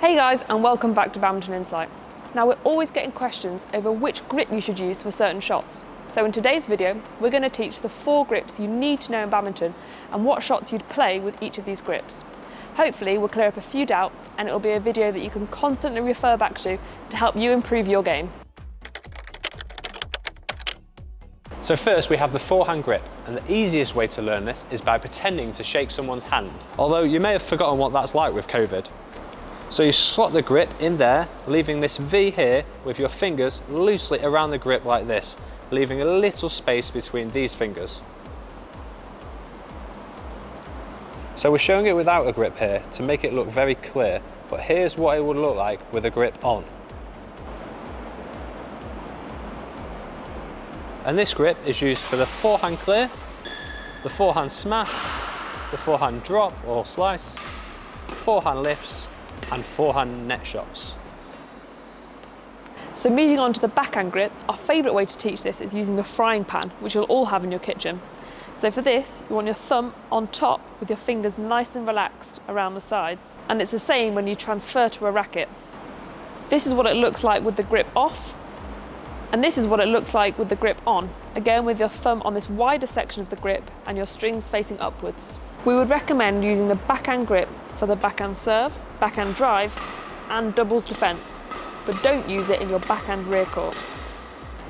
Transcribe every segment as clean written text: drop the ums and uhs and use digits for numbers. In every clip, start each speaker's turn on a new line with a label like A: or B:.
A: Hey guys, and welcome back to Badminton Insight. Now we're always getting questions over which grip you should use for certain shots. So in today's video, we're going to teach the 4 grips you need to know in badminton and what shots you'd play with each of these grips. Hopefully we'll clear up a few doubts and it'll be a video that you can constantly refer back to help you improve your game.
B: So first we have the forehand grip, and the easiest way to learn this is by pretending to shake someone's hand. Although you may have forgotten what that's like with COVID. So you slot the grip in there, leaving this V here with your fingers loosely around the grip like this, leaving a little space between these fingers. So we're showing it without a grip here to make it look very clear, but here's what it would look like with a grip on. And this grip is used for the forehand clear, the forehand smash, the forehand drop or slice, forehand lifts, and forehand net shots.
A: So moving on to the backhand grip, our favourite way to teach this is using the frying pan, which you'll all have in your kitchen. So for this, you want your thumb on top with your fingers nice and relaxed around the sides. And it's the same when you transfer to a racket. This is what it looks like with the grip off, and this is what it looks like with the grip on, again with your thumb on this wider section of the grip and your strings facing upwards. We would recommend using the backhand grip for the backhand serve, backhand drive and doubles defence, but don't use it in your backhand rear court.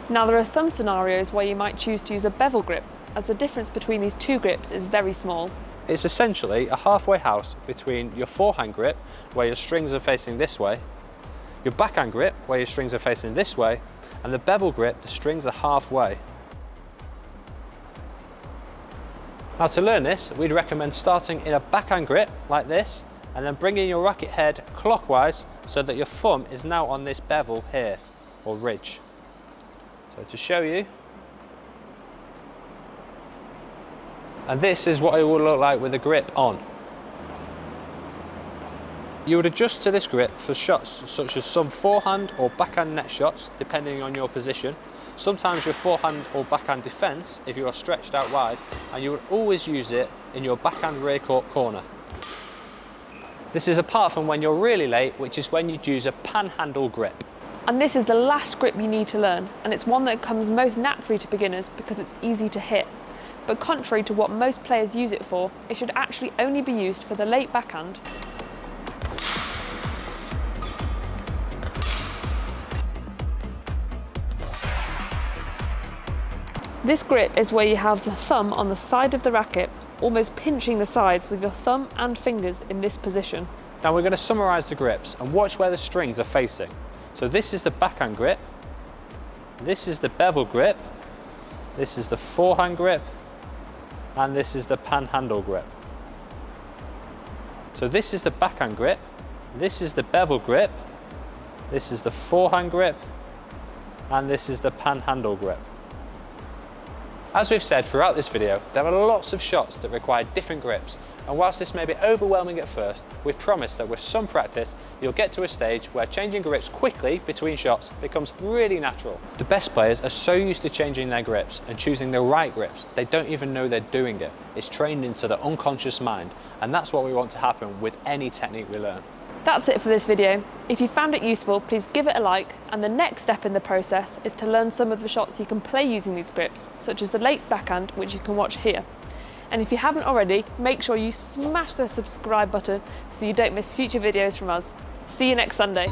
A: Now there are some scenarios where you might choose to use a bevel grip, as the difference between these two grips is very small.
B: It's essentially a halfway house between your forehand grip, where your strings are facing this way, your backhand grip, where your strings are facing this way, and the bevel grip, the strings are halfway. Now to learn this, we'd recommend starting in a backhand grip like this, and then bringing your racket head clockwise so that your thumb is now on this bevel here, or ridge. So to show you, and this is what it will look like with the grip on. You would adjust to this grip for shots such as some forehand or backhand net shots, depending on your position. Sometimes your forehand or backhand defence if you are stretched out wide, and you would always use it in your backhand rear court corner. This is apart from when you're really late, which is when you'd use a panhandle grip.
A: And this is the last grip you need to learn, and it's one that comes most naturally to beginners because it's easy to hit. But contrary to what most players use it for, it should actually only be used for the late backhand. This grip is where you have the thumb on the side of the racket, almost pinching the sides with your thumb and fingers in this position.
B: Now we're going to summarise the grips and watch where the strings are facing. So this is the backhand grip, this is the bevel grip, this is the forehand grip, and this is the panhandle grip. So this is the backhand grip, this is the bevel grip, this is the forehand grip, and this is the panhandle grip. As we've said throughout this video, there are lots of shots that require different grips, and whilst this may be overwhelming at first, we've promised that with some practice, you'll get to a stage where changing grips quickly between shots becomes really natural. The best players are so used to changing their grips and choosing the right grips, they don't even know they're doing it. It's trained into the unconscious mind, and that's what we want to happen with any technique we learn.
A: That's it for this video. If you found it useful, please give it a like, and the next step in the process is to learn some of the shots you can play using these grips, such as the late backhand, which you can watch here. And if you haven't already, make sure you smash the subscribe button so you don't miss future videos from us. See you next Sunday.